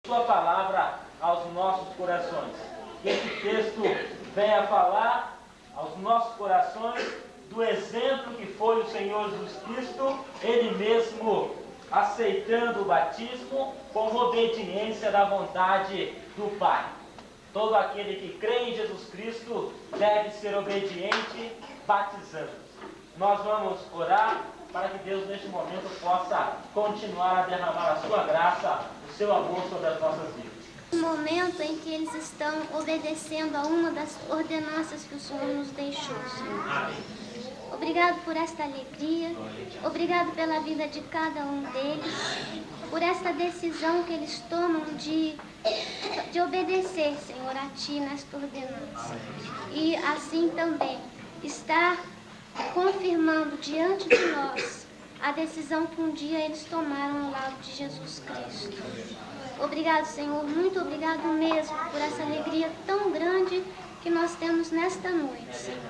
Sua palavra aos nossos corações. Que esse texto venha falar aos nossos corações do exemplo que foi o Senhor Jesus Cristo, Ele mesmo aceitando o batismo como obediência da vontade do Pai. Todo aquele que crê em Jesus Cristo deve ser obediente, batizando. Nós vamos orar para que Deus, neste momento, possa continuar a derramar a sua graça, o seu amor sobre as nossas vidas. No momento em que eles estão obedecendo a uma das ordenanças que o Senhor nos deixou, Senhor. Amém. Obrigado por esta alegria, obrigado pela vida de cada um deles, por esta decisão que eles tomam de obedecer, Senhor, a Ti nesta ordenança. E assim também estar confirmando diante de nós a decisão que um dia eles tomaram ao lado de Jesus Cristo. Obrigado, Senhor, muito obrigado mesmo por essa alegria tão grande que nós temos nesta noite, Senhor.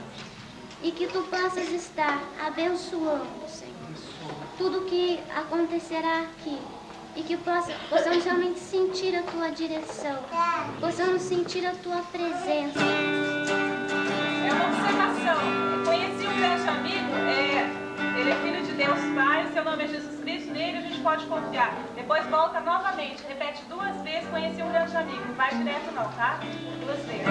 E que Tu possas estar abençoando, Senhor, tudo que acontecerá aqui. E que possamos realmente sentir a Tua direção, possamos sentir a Tua presença. É uma observação. Eu conheci um grande amigo, ele é filho de Deus Pai, seu nome é Jesus Cristo, nele a gente pode confiar. Depois volta novamente, repete 2 vezes, conheci um grande amigo. Não vai direto não, tá? 2 vezes.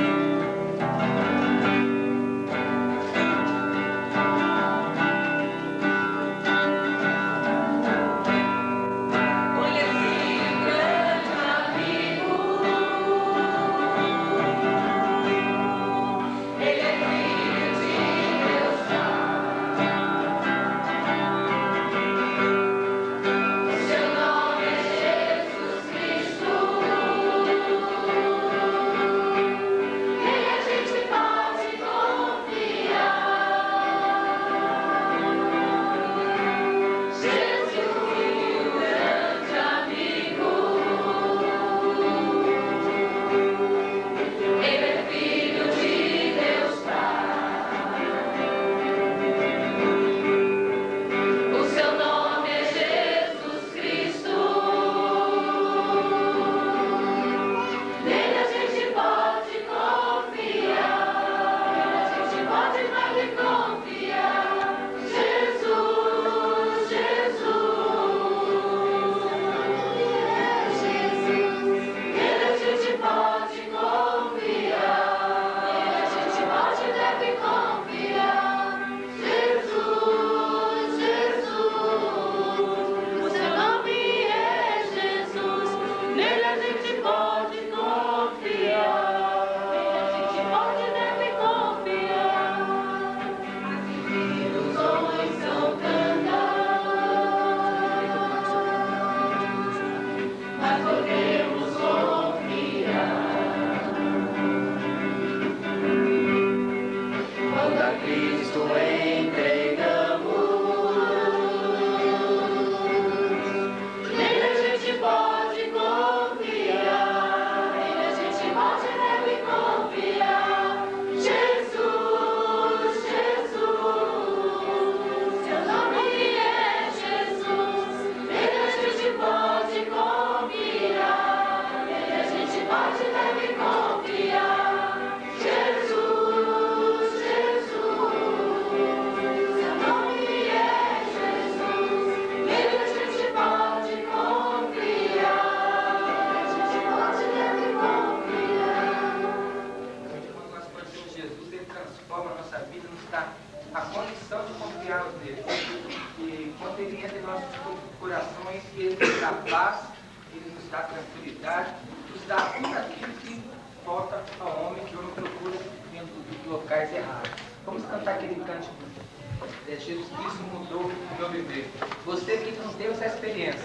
Jesus Cristo mudou o meu viver. Você que não teve essa experiência,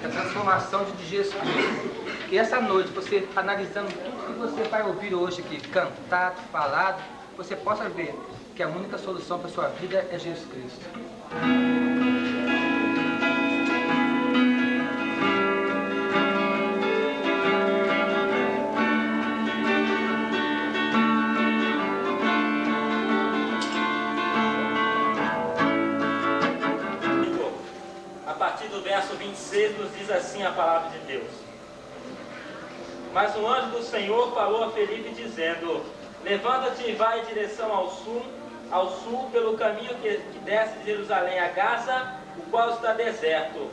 a transformação de Jesus Cristo, que essa noite, você analisando tudo que você vai ouvir hoje aqui, cantado, falado, você possa ver que a única solução para a sua vida é Jesus Cristo. A partir do verso 26 nos diz assim a palavra de Deus: Mas um anjo do Senhor falou a Felipe, dizendo: levanta-te e vai em direção ao sul, pelo caminho que desce de Jerusalém a Gaza, o qual está deserto.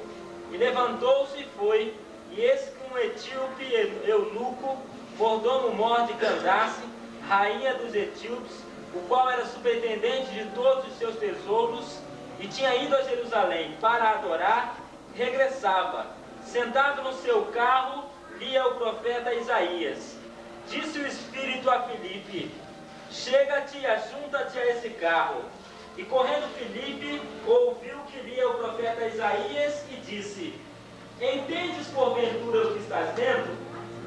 E levantou-se e foi, e eis que um etíope eunuco, mordomo-mor de Candace, rainha dos etíopes, o qual era superintendente de todos os seus tesouros, e tinha ido a Jerusalém para adorar, regressava. Sentado no seu carro, lia o profeta Isaías. Disse o Espírito a Filipe: chega-te e ajunta-te a esse carro. E correndo Filipe, ouviu que lia o profeta Isaías e disse: entendes porventura o que estás lendo?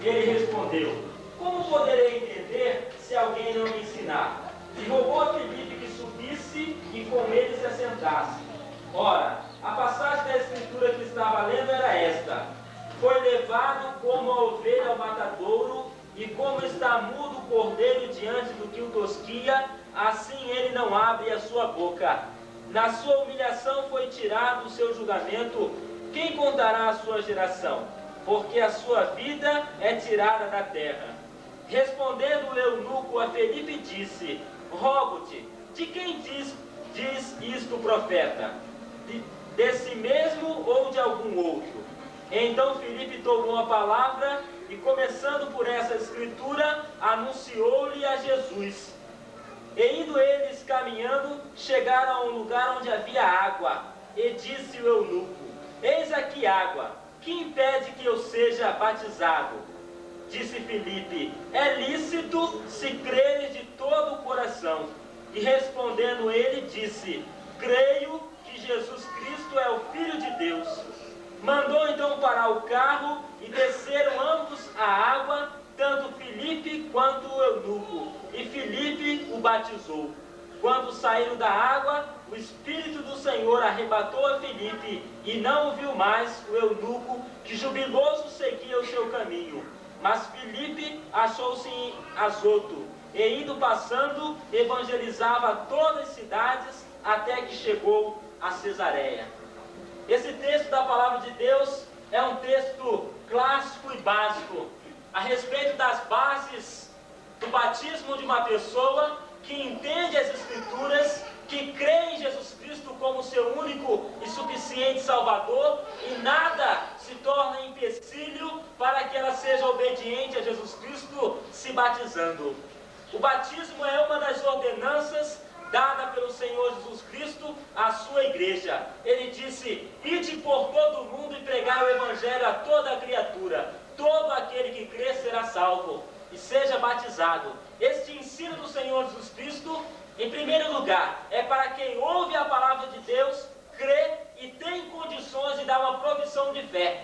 Ele respondeu: como poderei entender se alguém não me ensinar? E rogou a Filipe que subisse e com ele se assentasse. Ora, a passagem da escritura que estava lendo era esta: foi levado como a ovelha ao matadouro, e como está mudo o cordeiro diante do que o tosquia, assim ele não abre a sua boca. Na sua humilhação foi tirado o seu julgamento. Quem contará a sua geração? Porque a sua vida é tirada da terra. Respondendo o eunuco a Felipe, disse: rogo-te, de quem diz isto o profeta? De si mesmo ou de algum outro? Então Filipe tomou a palavra e, começando por essa escritura, anunciou-lhe a Jesus. E indo eles caminhando, chegaram a um lugar onde havia água. E disse o eunuco: eis aqui água, que impede que eu seja batizado? Disse Filipe: é lícito se creres de todo o coração. E respondendo ele, disse: creio que Jesus Cristo é o Filho de Deus. Mandou então parar o carro e desceram ambos a água, tanto Filipe quanto o eunuco, e Filipe o batizou. Quando saíram da água, o Espírito do Senhor arrebatou a Filipe, e não o viu mais o eunuco, que jubiloso seguia o seu caminho. Mas Filipe achou-se em Azoto, e indo passando, evangelizava todas as cidades, até que chegou a Cesareia. Esse texto da palavra de Deus é um texto clássico e básico a respeito das bases do batismo de uma pessoa que entende as Escrituras, que crê em Jesus Cristo como seu único e suficiente Salvador, e nada se torna empecilho para que ela seja obediente a Jesus Cristo se batizando. O batismo é uma das ordenanças dada pelo Senhor Jesus Cristo à sua igreja. Ele disse: ide por todo o mundo e pregai o evangelho a toda a criatura. Todo aquele que crê será salvo e seja batizado. Este ensino do Senhor Jesus Cristo, em primeiro lugar, é para quem ouve a palavra de Deus, crê e tem condições de dar uma profissão de fé.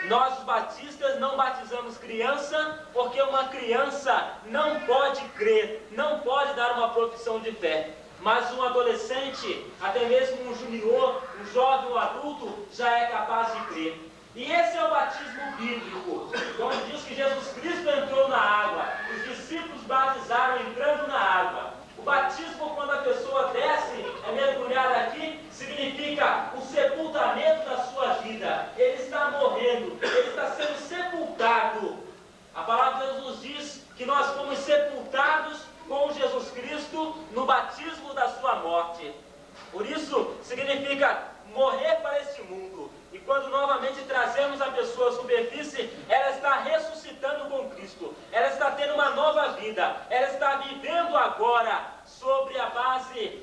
Nós, os batistas, não batizamos criança, porque uma criança não pode crer, não pode dar uma profissão de fé. Mas um adolescente, até mesmo um junior, um jovem, um adulto, já é capaz de crer. E esse é o batismo bíblico, onde diz que Jesus Cristo entrou na água, os discípulos batizaram entrando na água. O batismo, quando a pessoa desce, é mergulhar aqui, significa o sepultamento da sua vida. Ele está morrendo, ele está sendo sepultado. A palavra de Deus nos diz que nós fomos sepultados com Jesus Cristo no batismo da sua morte. Por isso, significa morrer para este mundo. E quando novamente trazemos a pessoa à superfície, ela está ressuscitando com Cristo. Ela está tendo uma nova vida. Ela está vivendo agora sobre a base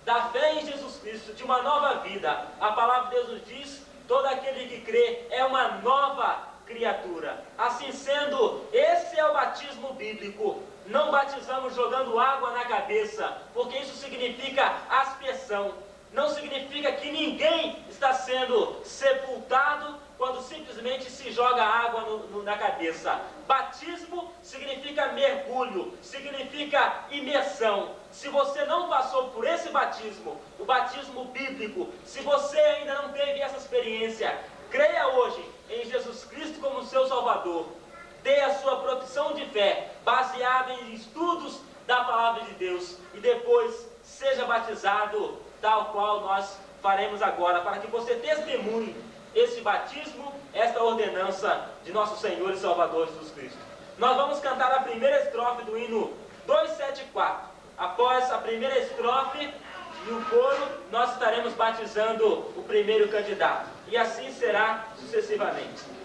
da fé em Jesus Cristo, de uma nova vida. A palavra de Deus nos diz: todo aquele que crê é uma nova criatura. Assim sendo, esse é o batismo bíblico. Não batizamos jogando água na cabeça, porque isso significa aspersão. Não significa que ninguém está sendo sepultado quando simplesmente se joga água na cabeça. Batismo significa mergulho, significa imersão. Se você não passou por esse batismo, o batismo bíblico, se você ainda não teve essa experiência, creia hoje em Jesus Cristo como seu Salvador. Dê a sua profissão de fé, baseada em estudos da palavra de Deus, e depois seja batizado, tal qual nós faremos agora, para que você testemunhe este batismo, esta ordenança de nosso Senhor e Salvador Jesus Cristo. Nós vamos cantar a primeira estrofe do hino 274. Após a primeira estrofe e o coro, nós estaremos batizando o primeiro candidato. E assim será sucessivamente.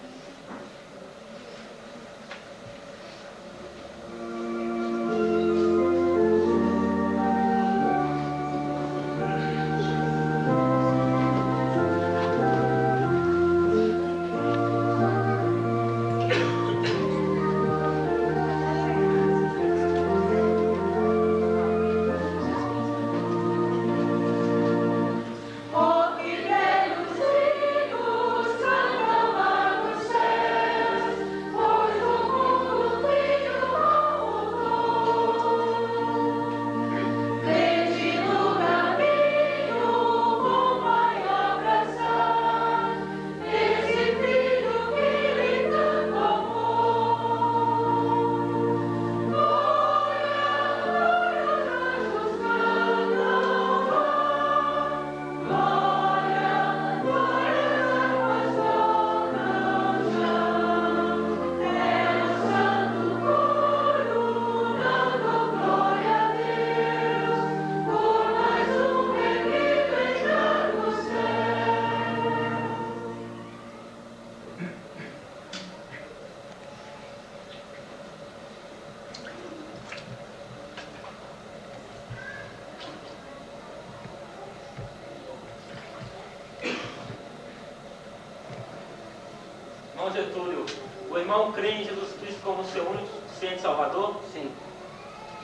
Irmão Getúlio, o irmão crê em Jesus Cristo como seu único e suficiente Salvador? Sim.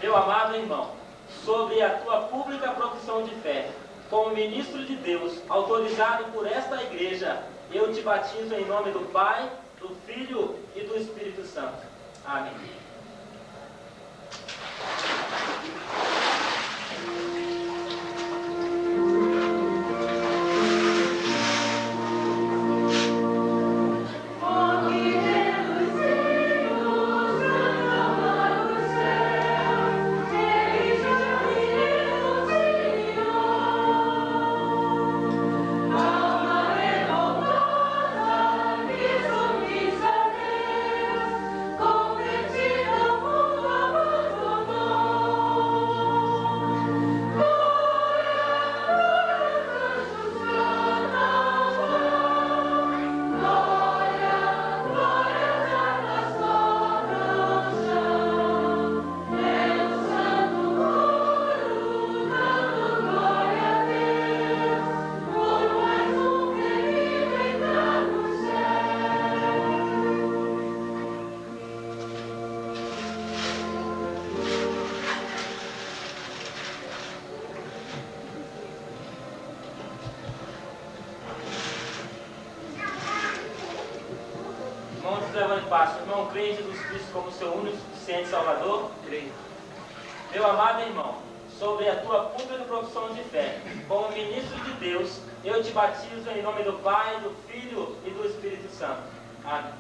Meu amado irmão, sobre a tua pública profissão de fé, como ministro de Deus, autorizado por esta igreja, eu te batizo em nome do Pai, do Filho e do Espírito Santo. Amém. Irmão, crê em Jesus Cristo como seu único e suficiente Salvador? Creio. Meu amado irmão, sobre a tua pública profissão de fé, como ministro de Deus, eu te batizo em nome do Pai, do Filho e do Espírito Santo. Amém.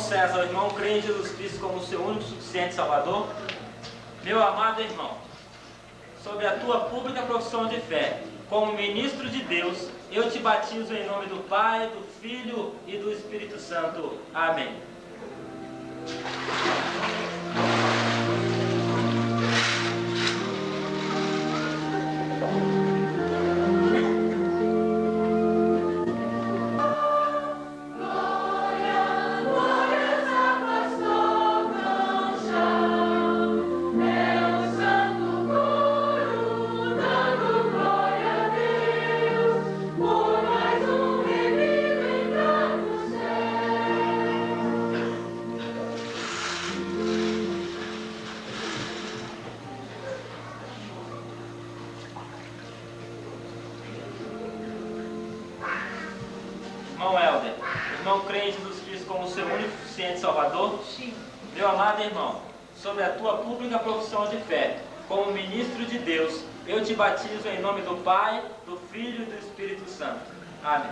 César, o irmão crê em Jesus Cristo como seu único e suficiente Salvador? Meu amado irmão, sobre a tua pública profissão de fé, como ministro de Deus, eu te batizo em nome do Pai, do Filho e do Espírito Santo. Amém. Irmão Helder, irmão crê em Jesus Cristo como seu único e suficiente Salvador? Sim. Meu amado irmão, sobre a tua pública profissão de fé, como ministro de Deus, eu te batizo em nome do Pai, do Filho e do Espírito Santo. Amém.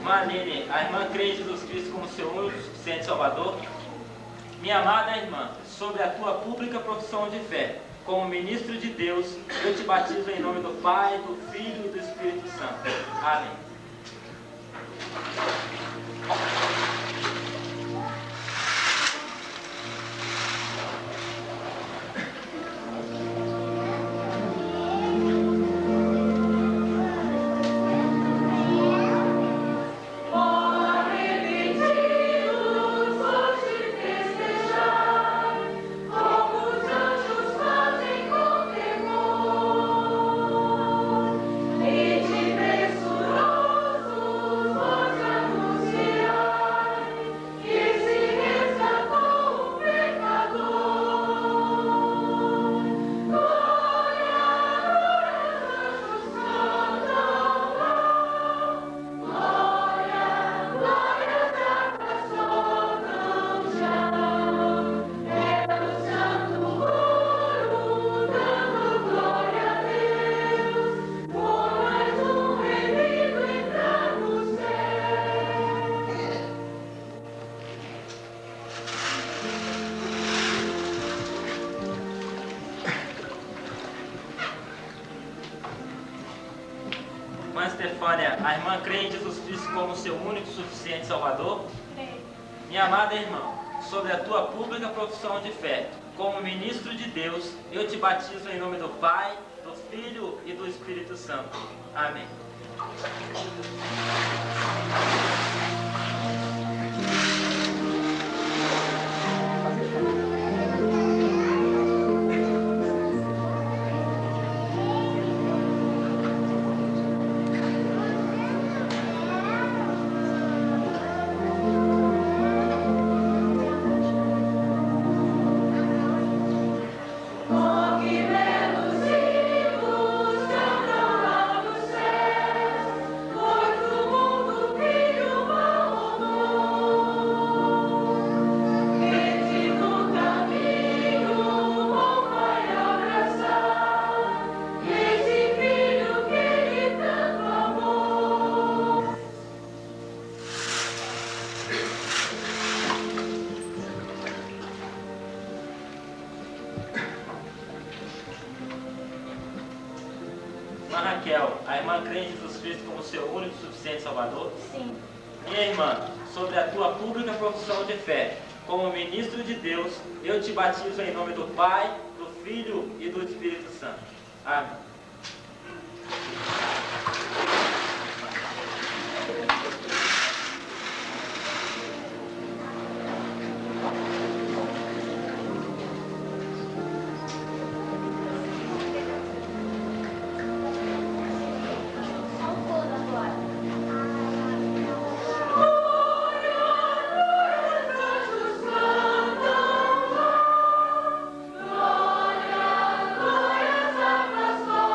Irmã Aline, a irmã crê em Jesus Cristo como seu único e suficiente Salvador. Minha amada irmã, sobre a tua pública profissão de fé, como ministro de Deus, eu te batizo em nome do Pai, do Filho e do Espírito Santo. Amém. Irmã Estefânia, a irmã crê em Jesus Cristo como seu único e suficiente Salvador? Creio. Minha amada irmã, sobre a tua pública profissão de fé, como ministro de Deus, eu te batizo em nome do Pai, do Filho e do Espírito Santo. Amém. Irmã Raquel, a irmã crê em Jesus Cristo como seu único e suficiente Salvador? Sim. Minha irmã, sobre a tua pública profissão de fé, como ministro de Deus, eu te batizo em nome do Pai, do Filho e do Espírito Santo. Amém. Só um coro agora. Glória, glória, salvação.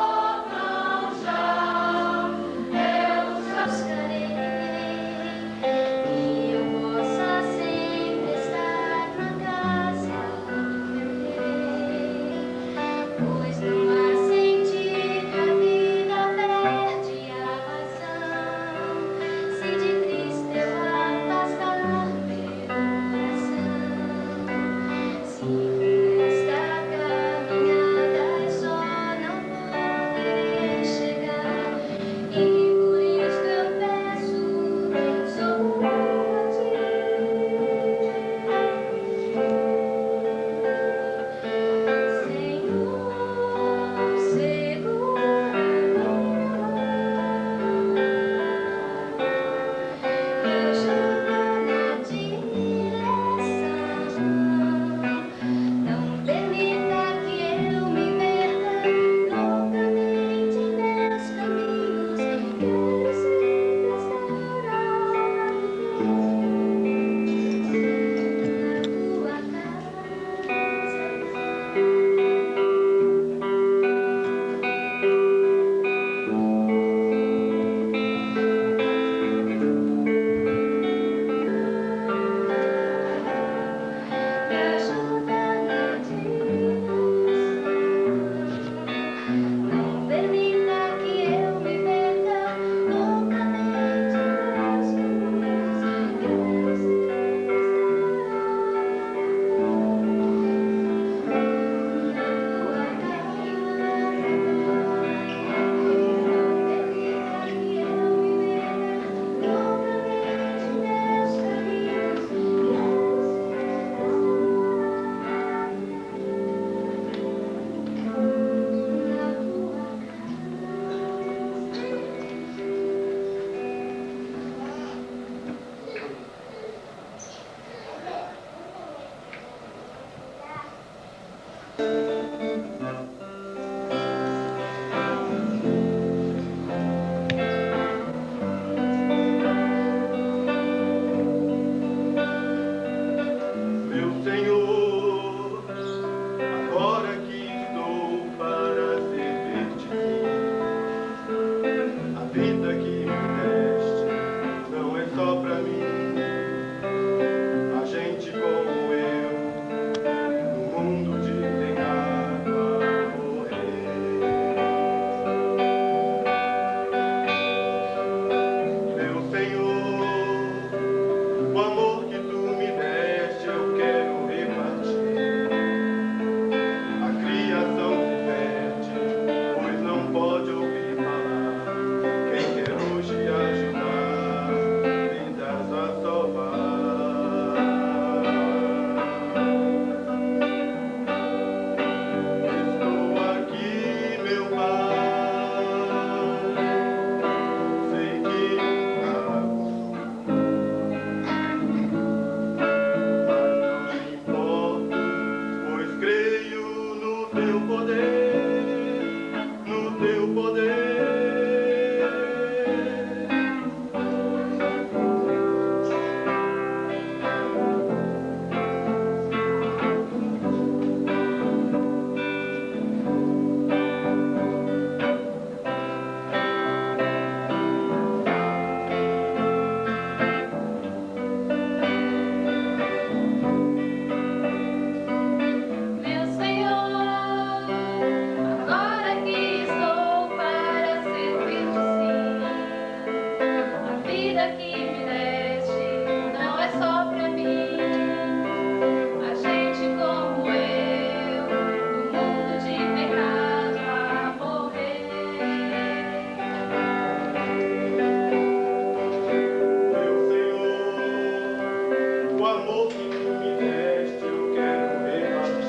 amor que tu me deste, eu quero repartir.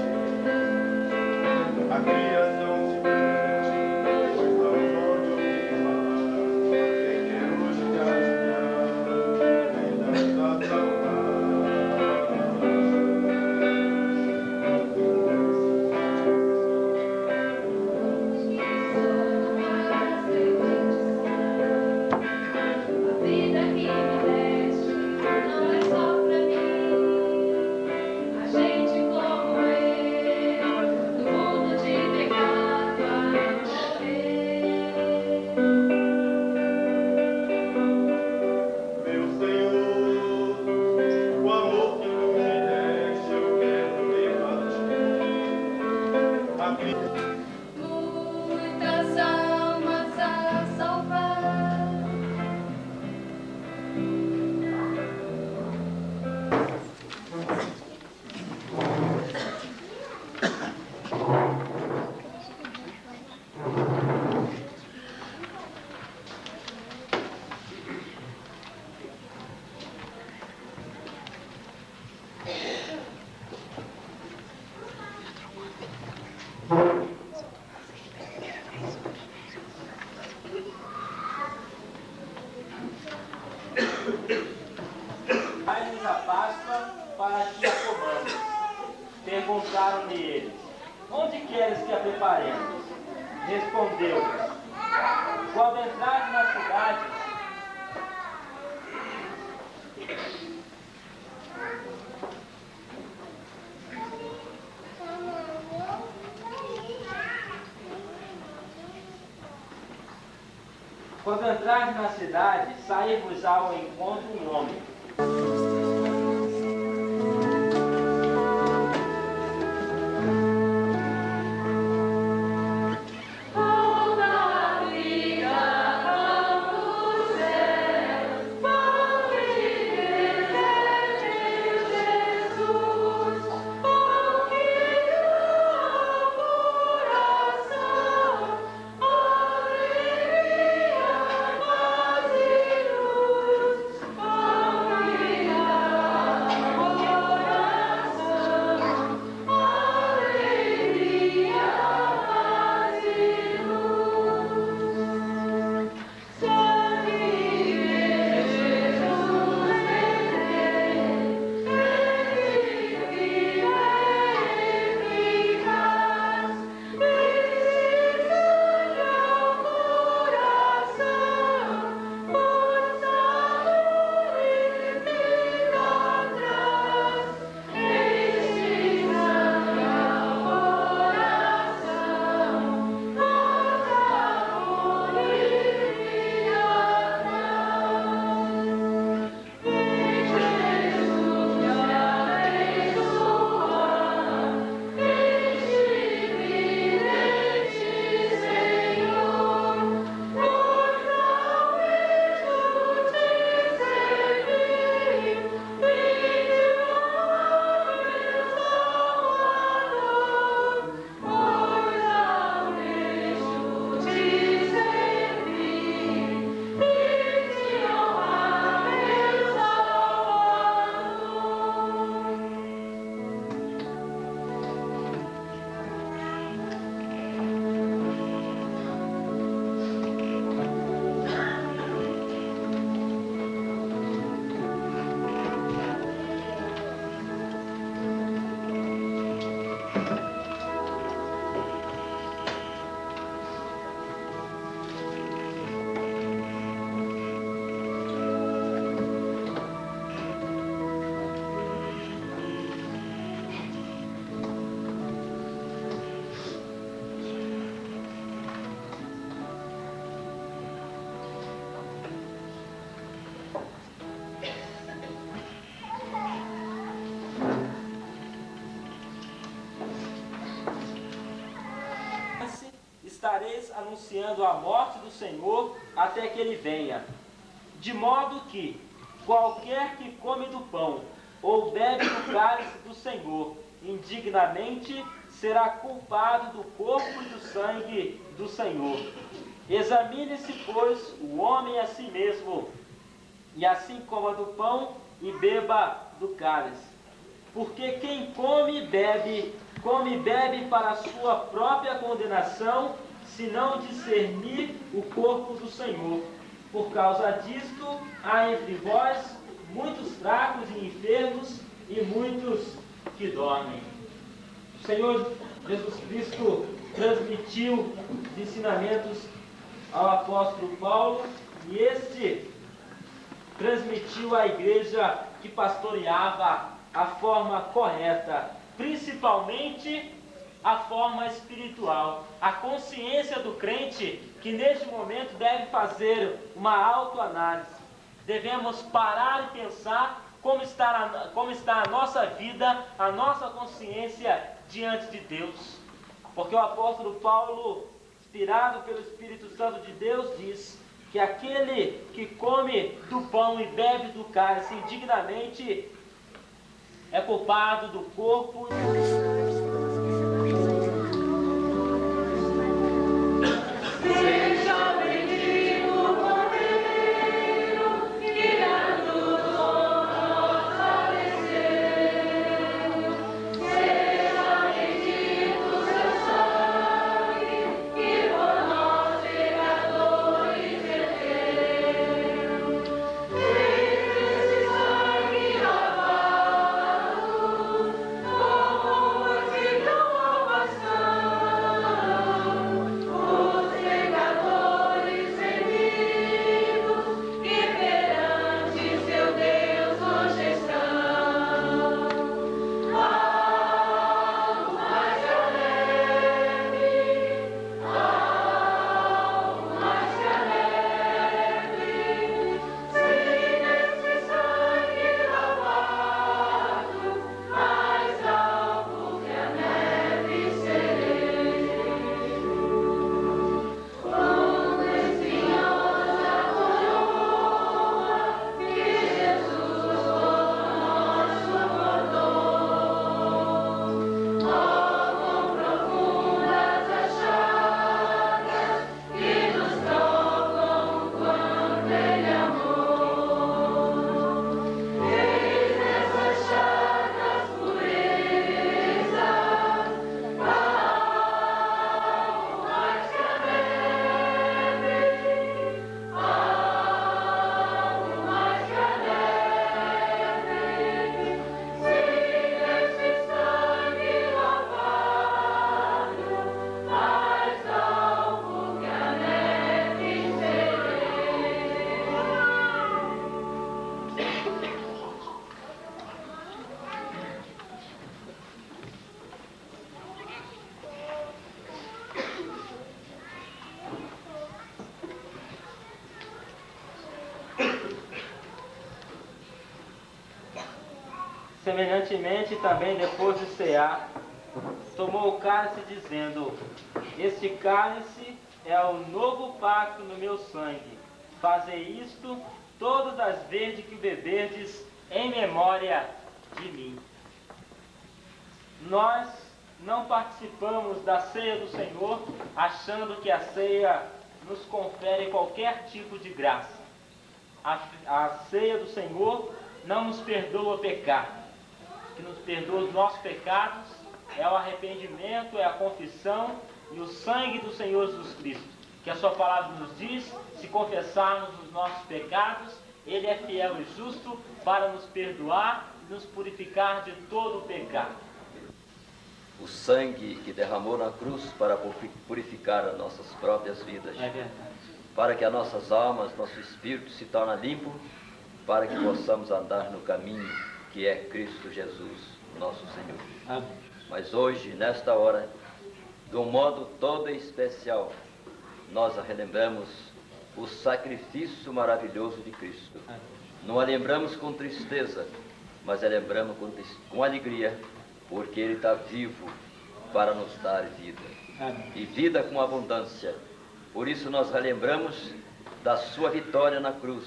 A criação se perde, pois não pode ouvir falar. Quem quer hoje te ajudar, ainda está Muitas almas a salvar. Dai-nos a Páscoa para que a comamos. Perguntaram-lhe eles: onde queres que a preparemos? Respondeu-lhes: quando entrares na cidade, sair-vos ao encontro um homem. Estareis anunciando a morte do Senhor até que ele venha. De modo que qualquer que come do pão ou bebe do cálice do Senhor indignamente será culpado do corpo e do sangue do Senhor. Examine-se, pois, o homem a si mesmo, e assim coma do pão e beba do cálice. Porque quem come e bebe para a sua própria condenação, se não discernir o corpo do Senhor. Por causa disto, há entre vós muitos fracos e enfermos e muitos que dormem. O Senhor Jesus Cristo transmitiu os ensinamentos ao apóstolo Paulo e este transmitiu à igreja que pastoreava a forma correta, principalmente a forma espiritual, a consciência do crente que neste momento deve fazer uma autoanálise. Devemos parar e pensar como está a nossa vida, a nossa consciência diante de Deus. Porque o apóstolo Paulo, inspirado pelo Espírito Santo de Deus, diz que aquele que come do pão e bebe do cálice indignamente é culpado do corpo. Semelhantemente, também depois de cear, tomou o cálice, dizendo: Este cálice é o novo pacto no meu sangue. Fazei isto todas as vezes que o beberdes em memória de mim. Nós não participamos da ceia do Senhor achando que a ceia nos confere qualquer tipo de graça. A ceia do Senhor não nos perdoa o pecado. O que nos perdoa os nossos pecados é o arrependimento, é a confissão e o sangue do Senhor Jesus Cristo, que a sua palavra nos diz: se confessarmos os nossos pecados, Ele é fiel e justo para nos perdoar e nos purificar de todo o pecado. O sangue que derramou na cruz para purificar as nossas próprias vidas, É verdade. para que as nossas almas, nosso espírito se torne limpo, para que possamos andar no caminho que é Cristo Jesus, nosso Senhor. Amém. Mas hoje, nesta hora, de um modo todo especial, nós relembramos o sacrifício maravilhoso de Cristo. Amém. Não a lembramos com tristeza, mas a lembramos com alegria, porque Ele está vivo para nos dar vida. Amém. E vida com abundância. Por isso nós relembramos da sua vitória na cruz,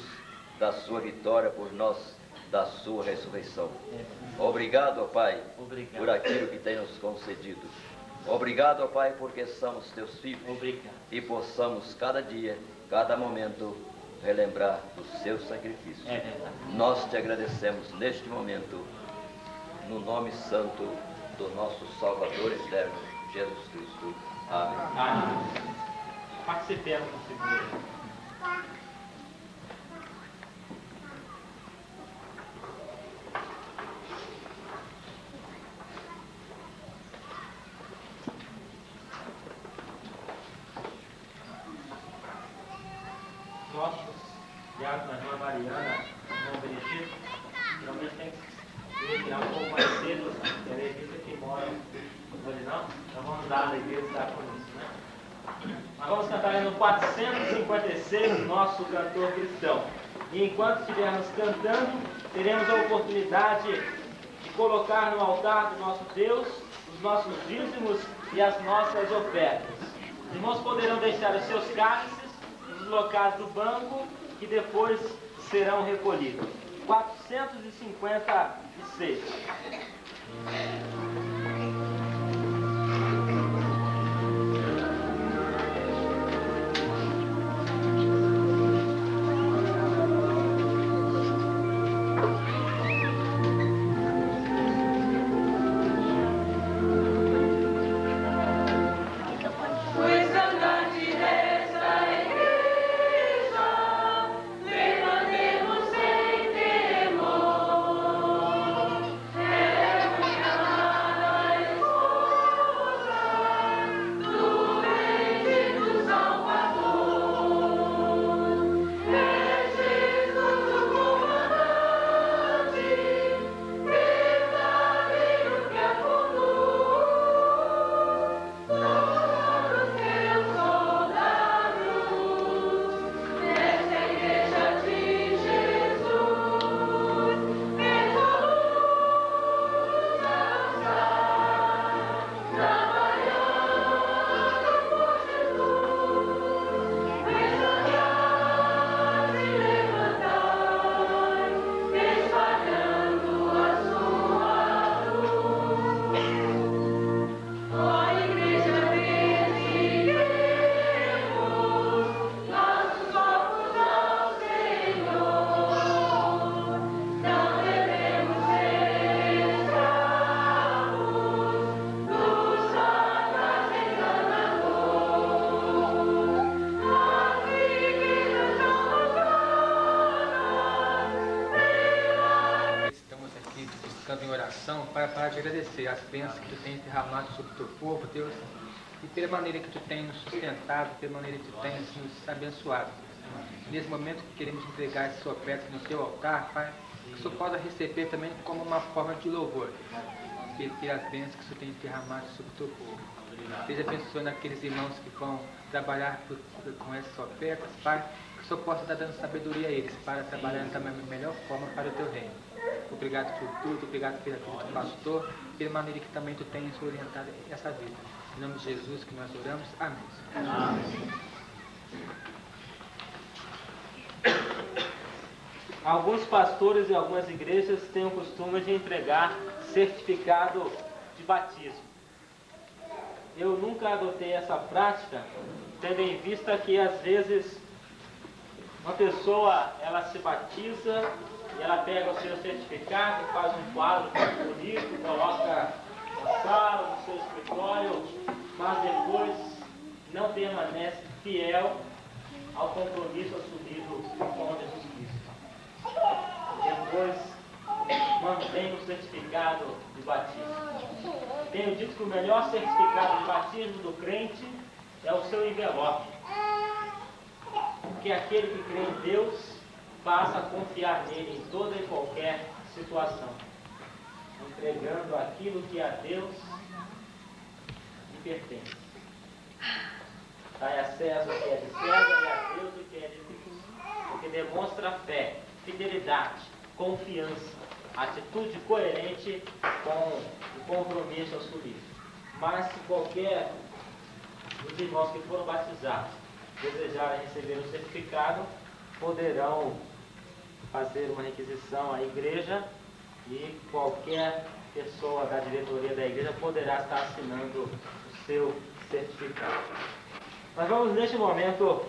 da sua vitória por nós, da sua ressurreição. Obrigado, ó Pai, Obrigado. por aquilo que tem nos concedido. Obrigado, ó Pai, porque somos teus filhos. Obrigado. E possamos cada dia, cada momento, relembrar do seu sacrifício. É verdade. Nós te agradecemos neste momento, no nome santo do nosso Salvador eterno, Jesus Cristo. Amém. Amém. Participemos do segundo. Nossos diáconos, a irmã Mariana, o irmão Benedito, realmente tem que retirar um pouco mais cedo, porque a levita que mora hoje não, então vamos dar a alegria de estar com isso, né? Nós vamos cantar no 456, nosso cantor cristão. E enquanto estivermos cantando, teremos a oportunidade de colocar no altar do nosso Deus os nossos dízimos e as nossas ofertas. Os irmãos poderão deixar os seus cálices nos locais do banco, que depois serão recolhidos. 456. Pois andante desta igreja, verdadeiro sem temor, é minha amada esposa do bendito Salvador. É Jesus o comandante, verdadeiro que a Estamos aqui buscando em oração para te agradecer as bênçãos que tu tens derramado sobre o teu povo, Deus, e pela maneira que tu tens nos sustentado, pela maneira que tu tens nos abençoado. Nesse momento que queremos entregar essa oferta no teu altar, Pai, que o Senhor possa receber também como uma forma de louvor, pelas bênçãos que o Senhor tem derramado sobre o teu povo. Esteja abençoando aqueles irmãos que vão trabalhar com essas ofertas, Pai, que o Senhor possa estar dando sabedoria a eles para trabalhar da melhor forma para o teu reino. Obrigado por tudo, obrigado pela vida do pastor, pela maneira que também tu tens orientado essa vida. Em nome de Jesus que nós oramos. Amém. Amém. Alguns pastores e algumas igrejas têm o costume de entregar certificado de batismo. Eu nunca adotei essa prática, tendo em vista que às vezes uma pessoa ela se batiza e ela pega o seu certificado, faz um quadro bonito, coloca na sala, no seu escritório, mas depois não permanece fiel ao compromisso assumido com Jesus Cristo. Depois mantém o certificado de batismo. Tenho dito que o melhor certificado de batismo do crente é o seu envelope. Porque aquele que crê em Deus passa a confiar nele em toda e qualquer situação, entregando aquilo que a Deus lhe pertence. Dai a César o que é de César e a Deus o que é de Deus. Porque demonstra fé, fidelidade, confiança, atitude coerente com o compromisso assumido. Mas se qualquer dos irmãos que foram batizados desejarem receber o certificado, poderão fazer uma requisição à igreja e qualquer pessoa da diretoria da igreja poderá estar assinando o seu certificado. Nós vamos neste momento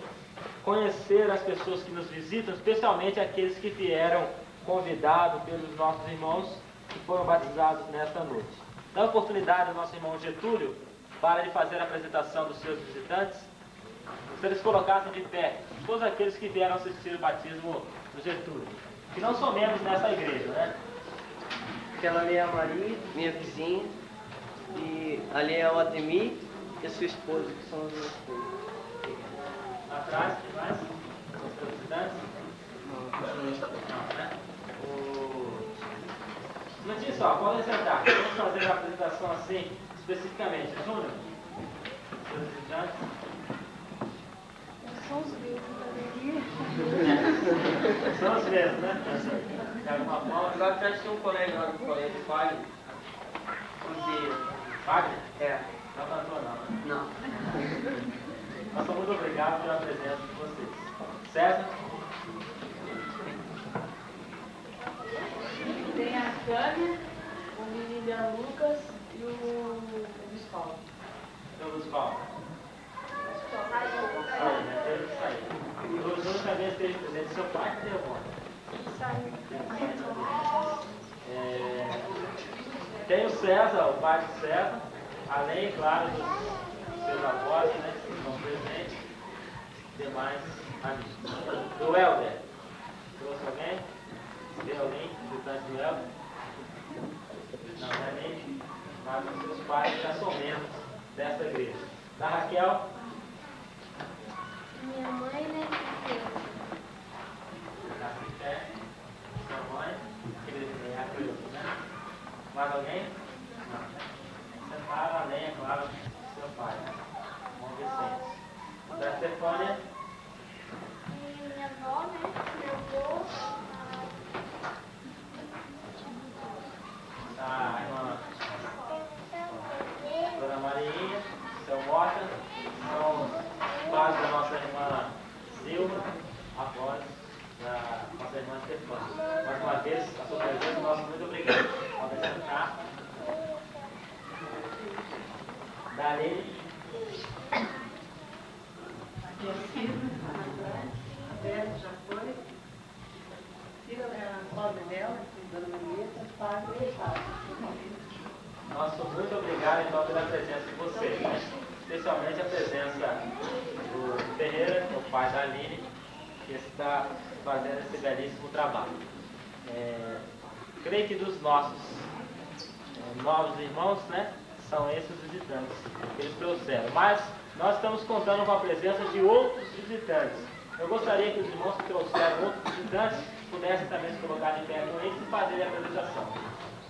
conhecer as pessoas que nos visitam, especialmente aqueles que vieram convidados pelos nossos irmãos que foram batizados nesta noite. Dá oportunidade ao nosso irmão Getúlio para ele fazer a apresentação dos seus visitantes. Se eles colocassem de pé todos aqueles que vieram assistir o batismo do Getúlio, que não são membros nessa igreja, né? Aquela ali é a Maria, minha vizinha, e ali é o Ademir e a sua esposa, que são as minhas esposas. Atrás, que mais? Os seus visitantes? Não, né? Um minutinho só, podem sentar. Vamos fazer a apresentação assim, especificamente. Júnior, seus visitantes. São os mesmos, São os mesmos, né? De alguma forma. Agora atrás tem um colega lá do colégio, Fábio. Fábio? É. Não cantou não, né? Não. Nós somos muito obrigados pela presença de vocês. César? Tem a Cânia, o William Lucas e o Luiz Paulo. Seu Luiz Paulo? Saiu, né? Teve que sair. E o Júnior também esteve presente. Seu pai que deu conta. Tem o César, o pai de César, além, claro, dos seus avós, né, que estão presentes, demais amigos. Do Helder, trouxe alguém? Tem alguém visitante do Helder? Não, não é nem, mas os seus pais já são membros dessa igreja. Da Raquel? Minha mãe, né? Nasce em pé. Sua mãe? Que é a Cleusa, né? Mais alguém? Não. Separa além, é claro, do seu pai, né? Bom Vicente. Da Stefânia? Minha avó, né? Meu avô. A irmã Dona Maria, seu Mota, são pais da nossa irmã Silva, avós da nossa irmã Stefânia. Mais uma vez, a sua presença, nosso muito obrigado. Podem sentar. Dali. Aqui é a Cida, a Bela já foi. Cida é a pobre dela, Dona Marieta, Fábio e Fábio. Nosso muito obrigado então pela presença de vocês, né? Especialmente a presença do Ferreira, o pai da Aline, que está fazendo esse belíssimo trabalho. Creio que dos nossos novos irmãos, né, são esses visitantes que eles trouxeram. Mas nós estamos contando com a presença de outros visitantes. Eu gostaria que os irmãos que trouxeram outros visitantes pudessem também se colocar de pé com eles e fazer a apresentação.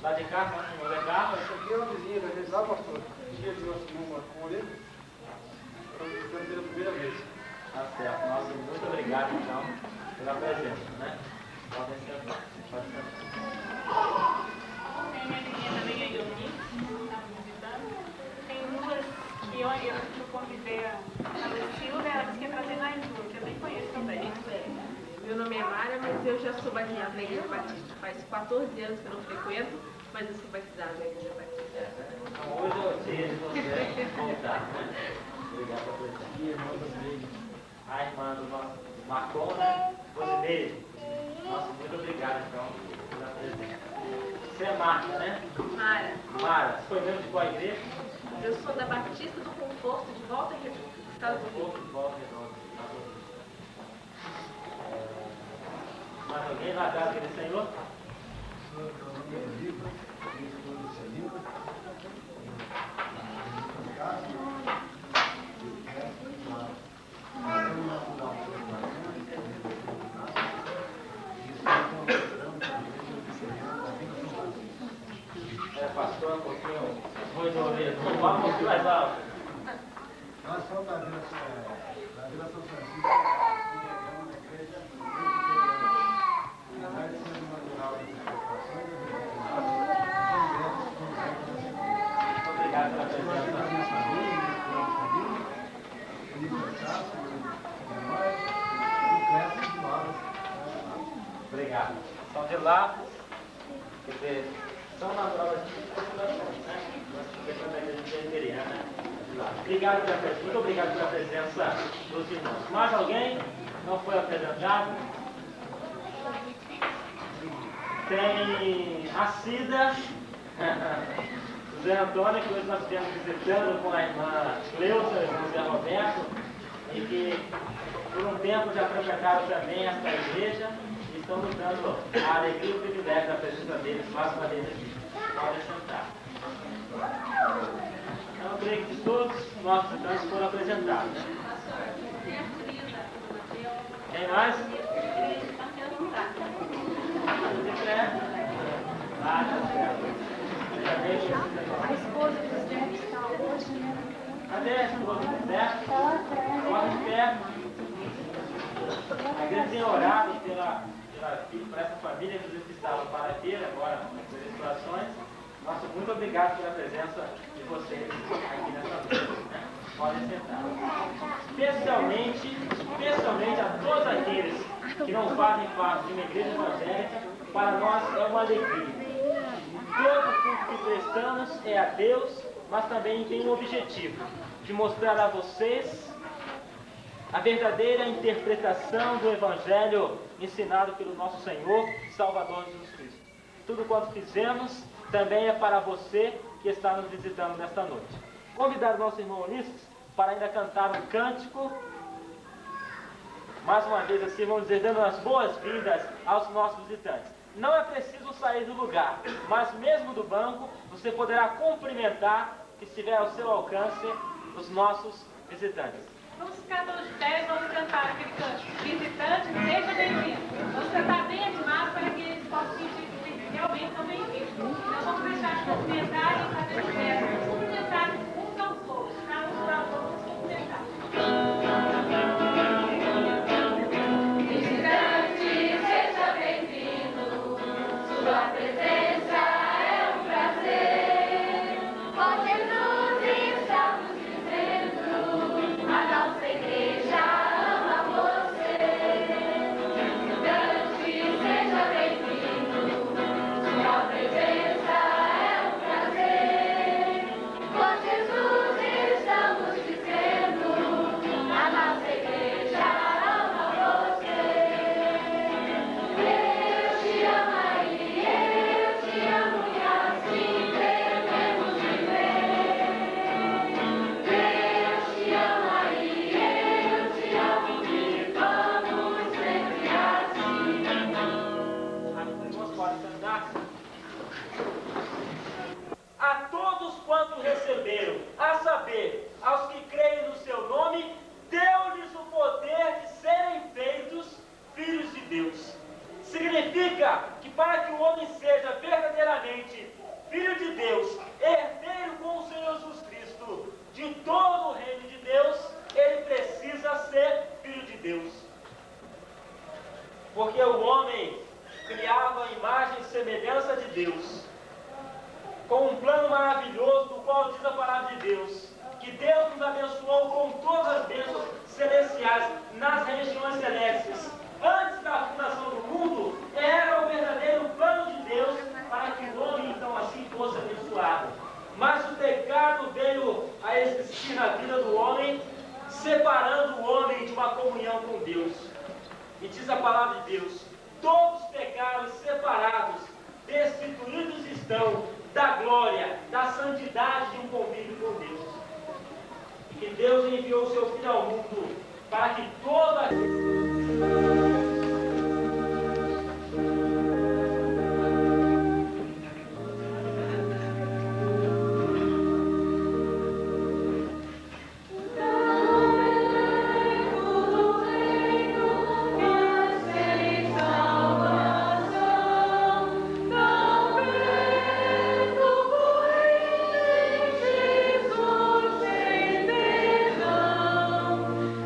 Lá de cá, nosso irmão Zé Carlos. Essa aqui é uma vizinha da gente lá, pastor. Dia de nosso irmão com ele. Estamos visitando pela primeira vez. Tá certo. Nossa, muito obrigado então pela presença, né? Podem sentar. Pode sentar. Tem minha vizinha também, a Ioni, estava visitando. Tem duas que eu convidei a Lucilda, ela disse que ia trazer mais uma, que eu nem conheço também. Meu nome é Mara, mas eu já sou batizada na Igreja Batista. Faz 14 anos que eu não frequento, mas eu sou batizada na Igreja Batista. Então, hoje é o dia de você voltar, né? Obrigado pela presença. E a irmã Rosineide. A irmã do nosso Marcon, né? Rosineide. Nossa, muito obrigado então pela presença. Você é Marta, né? Mara, Mara, você foi membro de qual igreja? eu sou da Batista do Conforto de Volta Redonda, Estados Unidos. De volta redonda. Mais alguém na casa daquele senhor? Pastor, um pouquinho ruim de ouvir. Vamos falar um pouquinho mais alto. Nós somos da Vila São Francisco, uma igreja apesar de ser natural das exportações, Muito obrigado pela presença. Obrigado. São de lá, quer dizer, são natural das populações, né? Nós tivemos a igreja presbiteriana de lá. Obrigado pela presença, muito obrigado pela presença dos irmãos. Mais alguém não foi apresentado? Tem a Cida, José Antônio, que hoje nós estivemos visitando com a irmã Cleusa e o irmão Zé Roberto, e que por um tempo já frequentaram também esta igreja e estão nos dando a alegria e o privilégio da presença deles mais uma vez aqui. Podem sentar. Então, eu creio que todos os nossos visitantes foram apresentados. Né? Quem mais? A esposa do Zé está hoje, né? Cadê a esposa do Zé? Coloca de pé. A igreja tem orado por essa família, inclusive que estava para a feira agora, nas situações. Nosso muito obrigado pela presença de vocês aqui nessa noite. Né? Podem sentar. Especialmente a todos aqueles que não fazem parte de uma igreja evangélica, para nós é uma alegria. Todo culto que prestamos é a Deus, mas também tem um objetivo, de mostrar a vocês a verdadeira interpretação do Evangelho ensinado pelo nosso Senhor e Salvador Jesus Cristo. Tudo quanto fizemos também é para você que está nos visitando nesta noite. Convidar o nosso irmão Ulisses para ainda cantar um cântico. Mais uma vez assim, vamos dizer, dando as boas-vindas aos nossos visitantes. Não é preciso sair do lugar, mas mesmo do banco, você poderá cumprimentar, que estiver ao seu alcance, os nossos visitantes. Vamos ficar todos de pé e vamos cantar aquele canto. Visitante, seja bem-vindo. Vamos cantar bem animado para que eles possam sentir que realmente são bem-vindos. Então vamos deixar de cumprimentar e fazer o gesto. Vamos cumprimentar uns aos outros. Cada um para os outros cumprimentar. Visitante, seja bem-vindo. Sua presença é um prazer. Ó Jesus, estamos dizendo, a nossa igreja ama você. Visitante, seja bem-vindo. Sua presença é um prazer. Ó Jesus, estamos dizendo, a nossa igreja ama você. Eu te amo e eu te amo e assim devemos viver. Eu te amo e eu te amo e vamos sempre assim. As irmãs podem sentar. A todos quantos receberam, a saber, aos que creem no seu nome, deu-lhes o poder de serem feitos filhos de Deus. Significa que para que o homem seja verdadeiramente filho de Deus, herdeiro com o Senhor Jesus Cristo, de todo o reino de Deus, ele precisa ser filho de Deus. Porque o homem criava a imagem e semelhança de Deus, com um plano maravilhoso, do qual diz a palavra de Deus, que Deus nos abençoou com todas as bênçãos celestiais nas regiões celestes. Antes da fundação do mundo, era o verdadeiro plano de Deus para que o homem então assim fosse abençoado. Mas o pecado veio a existir na vida do homem, separando o homem de uma comunhão com Deus. E diz a palavra de Deus: todos pecaram separados, destituídos estão da glória, da santidade de um convívio com Deus. E Deus enviou o seu Filho ao mundo para que toda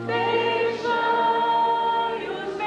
Deixai os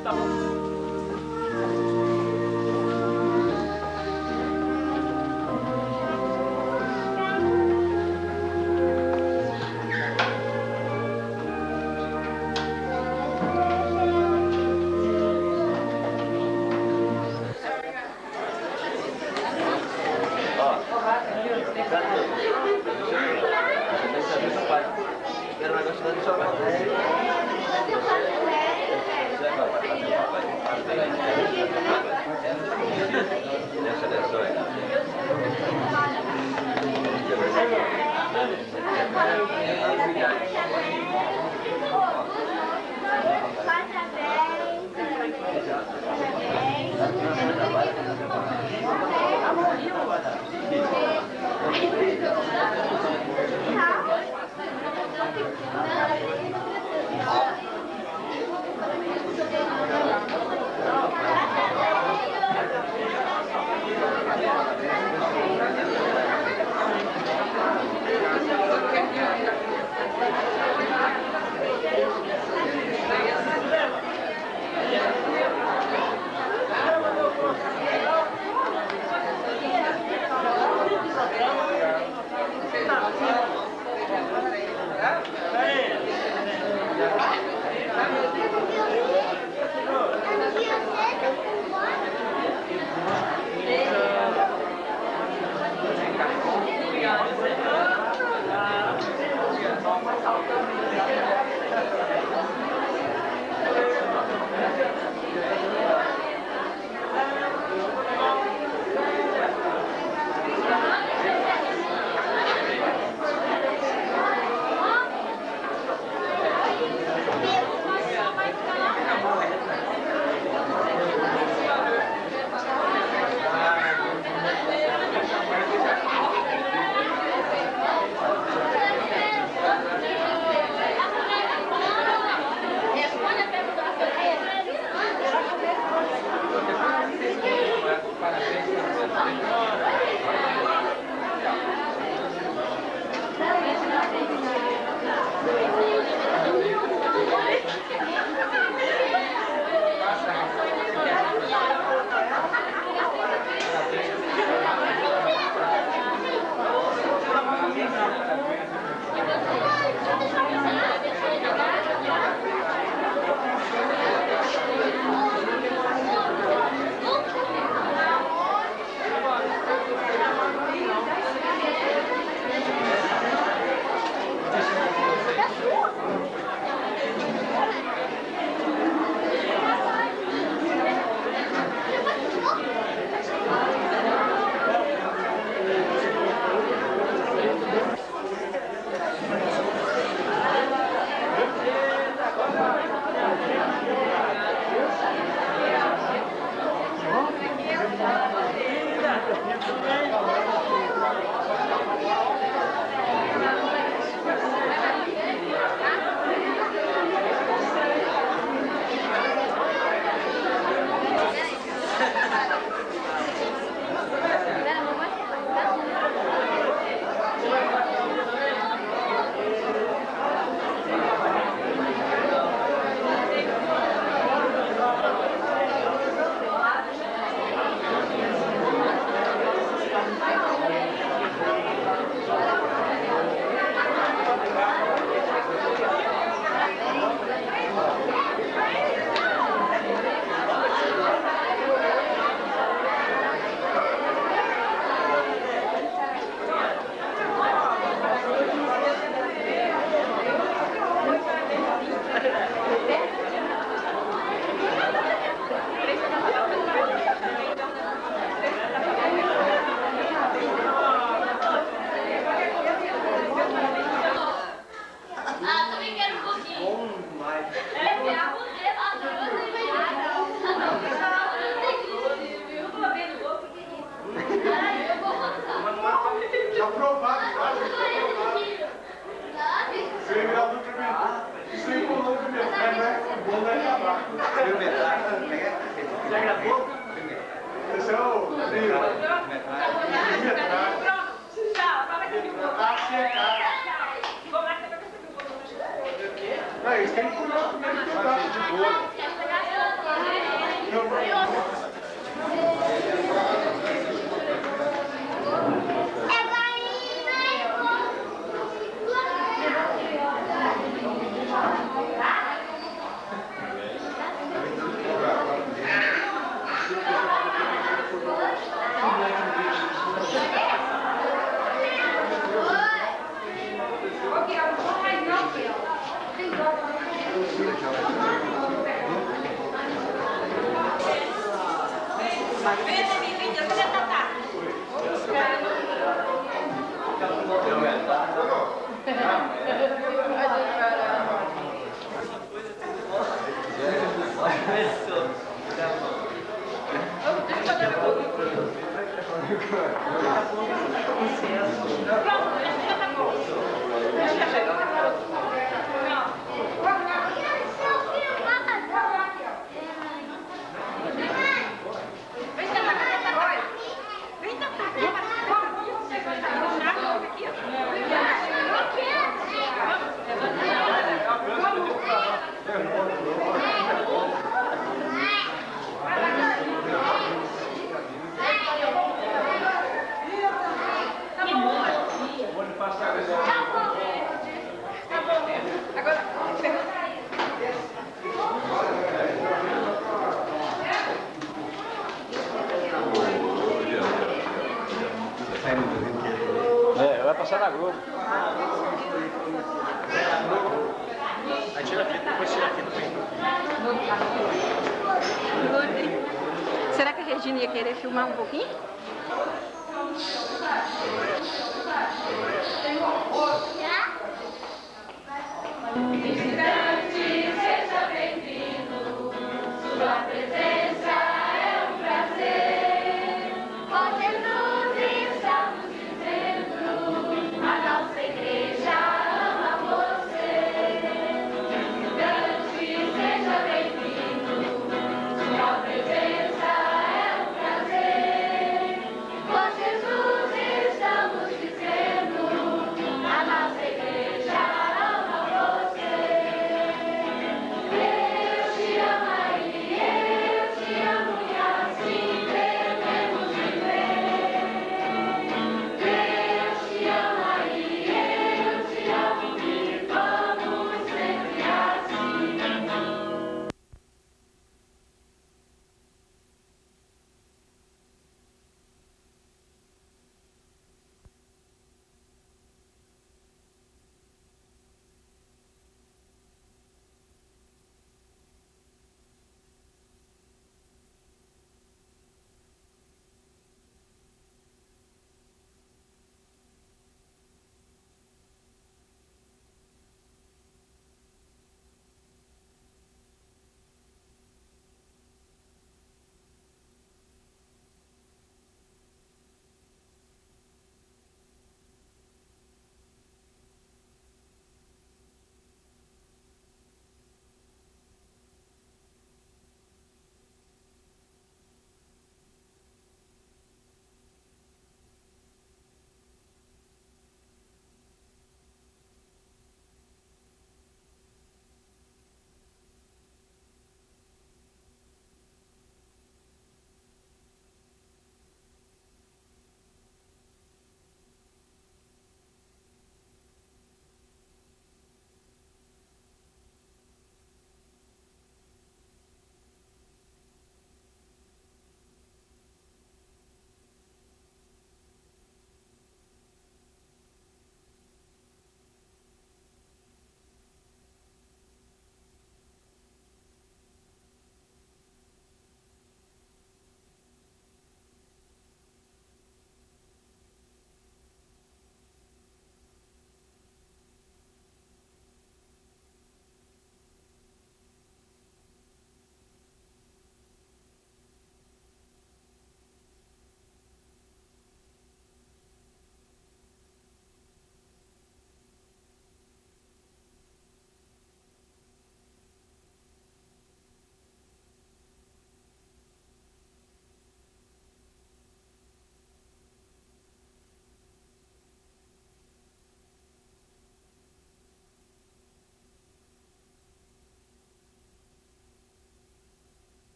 está bom. Já gravou? Esse é o livro. Não, eles têm que comer o primeiro pedaço de bolo. Vai passar na Globo. Aí tira a fita, depois tira a fita. Será que a Regina ia querer filmar um pouquinho? Visitante, seja bem-vindo, sua presença.